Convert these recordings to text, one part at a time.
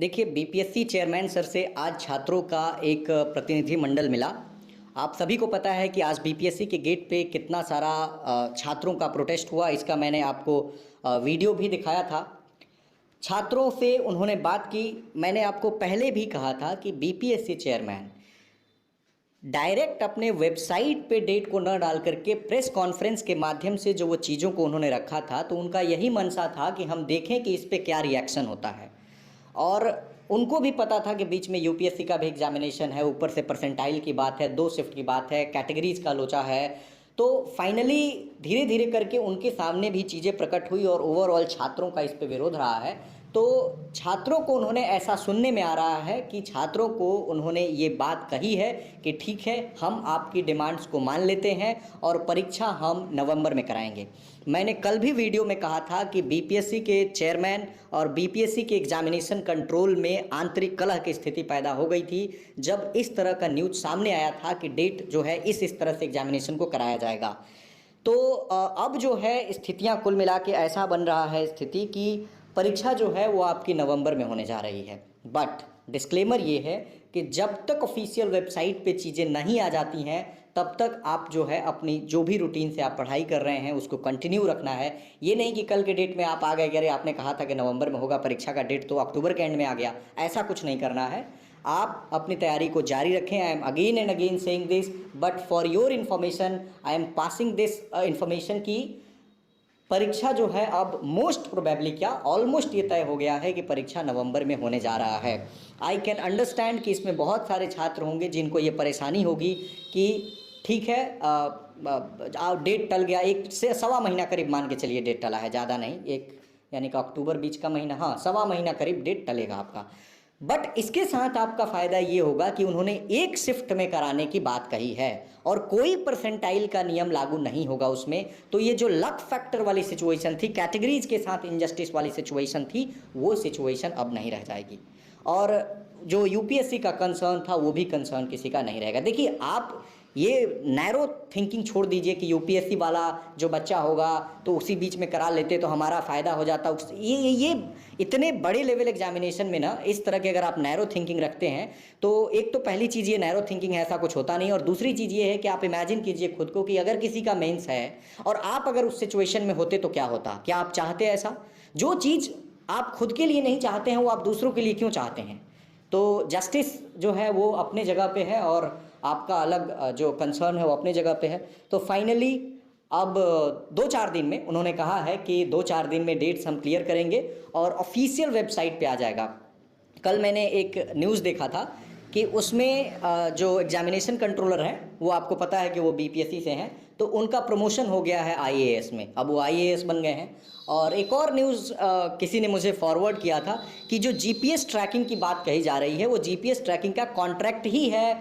देखिए, BPSC chairman sir से आज छात्रों का एक प्रतिनिधि मंडल मिला। आप सभी को पता है कि आज बीपीएससी के गेट पे कितना सारा छात्रों का प्रोटेस्ट हुआ। इसका मैंने आपको वीडियो भी दिखाया था। छात्रों से उन्होंने बात की। मैंने आपको पहले भी कहा था कि बीपीएससी चेयरमैन डायरेक्ट अपने वेबसाइट पे डेट को न डाल करके प्रेस कॉन्फ्रेंस के माध्यम से जो वो चीज़ों को उन्होंने रखा था, तो उनका यही मनसा था कि हम देखें कि इस पे क्या रिएक्शन होता है। और उनको भी पता था कि बीच में यूपीएससी का भी एग्जामिनेशन है, ऊपर से परसेंटाइल की बात है, 2 शिफ्ट की बात है, कैटेगरीज का लोचा है। तो फाइनली धीरे धीरे करके उनके सामने भी चीज़ें प्रकट हुई और ओवरऑल छात्रों का इस पे विरोध रहा है। तो छात्रों को उन्होंने ऐसा सुनने में आ रहा है कि छात्रों को उन्होंने ये बात कही है कि ठीक है, हम आपकी डिमांड्स को मान लेते हैं और परीक्षा हम नवंबर में कराएंगे। मैंने कल भी वीडियो में कहा था कि बीपीएससी के चेयरमैन और बीपीएससी के एग्जामिनेशन कंट्रोल में आंतरिक कलह की स्थिति पैदा हो गई थी जब इस तरह का न्यूज़ सामने आया था कि डेट जो है इस तरह से एग्जामिनेशन को कराया जाएगा। तो अब जो है स्थितियां कुल मिला के ऐसा बन रहा है स्थिति कि परीक्षा जो है वो आपकी नवंबर में होने जा रही है। बट डिस्क्लेमर ये है कि जब तक ऑफिशियल वेबसाइट पे चीज़ें नहीं आ जाती हैं तब तक आप जो है अपनी जो भी रूटीन से आप पढ़ाई कर रहे हैं उसको कंटिन्यू रखना है। ये नहीं कि कल के डेट में आप आ गए, अरे आपने कहा था कि नवंबर में होगा, परीक्षा का डेट तो अक्टूबर के एंड में आ गया। ऐसा कुछ नहीं करना है। आप अपनी तैयारी को जारी रखें। I am again and again saying this, but for your information I am passing this information की परीक्षा जो है अब मोस्ट प्रोबेबली क्या ऑलमोस्ट ये तय हो गया है कि परीक्षा नवंबर में होने जा रहा है। आई कैन अंडरस्टैंड कि इसमें बहुत सारे छात्र होंगे जिनको ये परेशानी होगी कि ठीक है डेट टल गया, 1 से सवा महीना करीब मान के चलिए डेट टला है, ज़्यादा नहीं, एक यानी कि अक्टूबर बीच का महीना, हाँ सवा महीना करीब डेट टलेगा आपका। बट इसके साथ आपका फ़ायदा ये होगा कि उन्होंने एक शिफ्ट में कराने की बात कही है और कोई परसेंटाइल का नियम लागू नहीं होगा उसमें। तो ये जो लक फैक्टर वाली सिचुएशन थी, कैटेगरीज के साथ इनजस्टिस वाली सिचुएशन थी, वो सिचुएशन अब नहीं रह जाएगी। और जो यूपीएससी का कंसर्न था वो भी कंसर्न किसी का नहीं रहेगा। देखिए, आप ये नैरो थिंकिंग छोड़ दीजिए कि यूपीएससी वाला जो बच्चा होगा तो उसी बीच में करा लेते तो हमारा फ़ायदा हो जाता। ये इतने बड़े लेवल एग्जामिनेशन में ना इस तरह के अगर आप नैरो थिंकिंग रखते हैं तो एक तो पहली चीज़ ये नैरो थिंकिंग है, ऐसा कुछ होता नहीं। और दूसरी चीज़ ये है कि आप इमेजिन कीजिए खुद को कि अगर किसी का मेंस है और आप अगर उस सिचुएशन में होते तो क्या होता। क्या आप चाहते ऐसा? जो चीज़ आप खुद के लिए नहीं चाहते हैं वो आप दूसरों के लिए क्यों चाहते हैं? तो जस्टिस जो है वो अपने जगह पे है और आपका अलग जो कंसर्न है वो अपने जगह पे है। तो फाइनली अब 2-4 दिन में उन्होंने कहा है कि 2-4 दिन में डेट्स हम क्लियर करेंगे और ऑफिशियल वेबसाइट पे आ जाएगा। कल मैंने एक न्यूज़ देखा था कि उसमें जो एग्जामिनेशन कंट्रोलर हैं वो आपको पता है कि वो बीपीएससी से हैं, तो उनका प्रमोशन हो गया है आईएएस में, अब वो आईएएस बन गए हैं। और एक और न्यूज़ किसी ने मुझे फॉरवर्ड किया था कि जो जीपीएस ट्रैकिंग की बात कही जा रही है वो जीपीएस ट्रैकिंग का कॉन्ट्रैक्ट ही है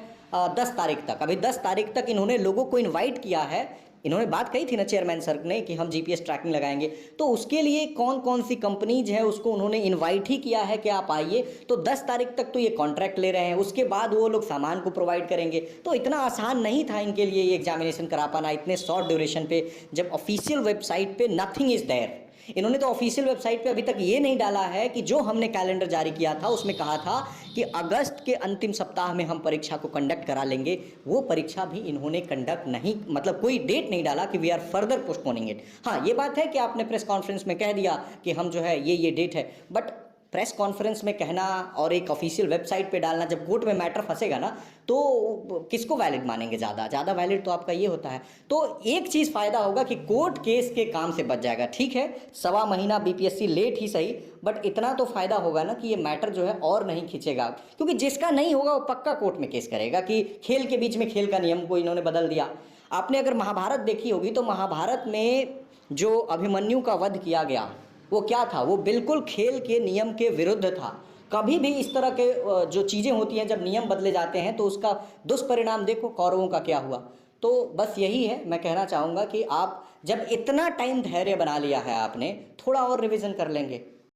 10 तारीख तक। अभी 10 तारीख तक इन्होंने लोगों को इनवाइट किया है। इन्होंने बात कही थी ना चेयरमैन सर ने कि हम जीपीएस ट्रैकिंग लगाएंगे, तो उसके लिए कौन कौन सी कंपनीज है उसको उन्होंने इनवाइट ही किया है कि आप आइए। तो 10 तारीख तक तो ये कॉन्ट्रैक्ट ले रहे हैं, उसके बाद वो लोग सामान को प्रोवाइड करेंगे। तो इतना आसान नहीं था इनके लिए ये एग्जामिनेशन करा पाना इतने शॉर्ट ड्यूरेशन पे, जब ऑफिशियल वेबसाइट पे नथिंग इज देयर। इन्होंने तो ऑफिशियल वेबसाइट पे अभी तक ये नहीं डाला है कि जो हमने कैलेंडर जारी किया था उसमें कहा था कि अगस्त के अंतिम सप्ताह में हम परीक्षा को कंडक्ट करा लेंगे। वो परीक्षा भी इन्होंने कंडक्ट नहीं, मतलब कोई डेट नहीं डाला कि we are further postponing it. हाँ, ये बात है कि आपने प्रेस कॉन्फ्रेंस में कह दिया कि हम जो है ये डेट है, बट प्रेस कॉन्फ्रेंस में कहना और एक ऑफिशियल वेबसाइट पे डालना, जब कोर्ट में मैटर फंसेगा ना तो किसको वैलिड मानेंगे? ज़्यादा वैलिड तो आपका ये होता है। तो एक चीज़ फ़ायदा होगा कि कोर्ट केस के काम से बच जाएगा। ठीक है, सवा महीना बीपीएससी लेट ही सही, बट इतना तो फ़ायदा होगा ना कि ये मैटर जो है और नहीं खींचेगा, क्योंकि जिसका नहीं होगा वो पक्का कोर्ट में केस करेगा कि खेल के बीच में खेल का नियम को इन्होंने बदल दिया। आपने अगर महाभारत देखी होगी तो महाभारत में जो अभिमन्यु का वध किया गया वो क्या था? वो बिल्कुल खेल के नियम के विरुद्ध था। कभी भी इस तरह के जो चीज़ें होती हैं जब नियम बदले जाते हैं तो उसका दुष्परिणाम देखो कौरवों का क्या हुआ। तो बस यही है, मैं कहना चाहूँगा कि आप जब इतना टाइम धैर्य बना लिया है आपने, थोड़ा और रिवीजन कर लेंगे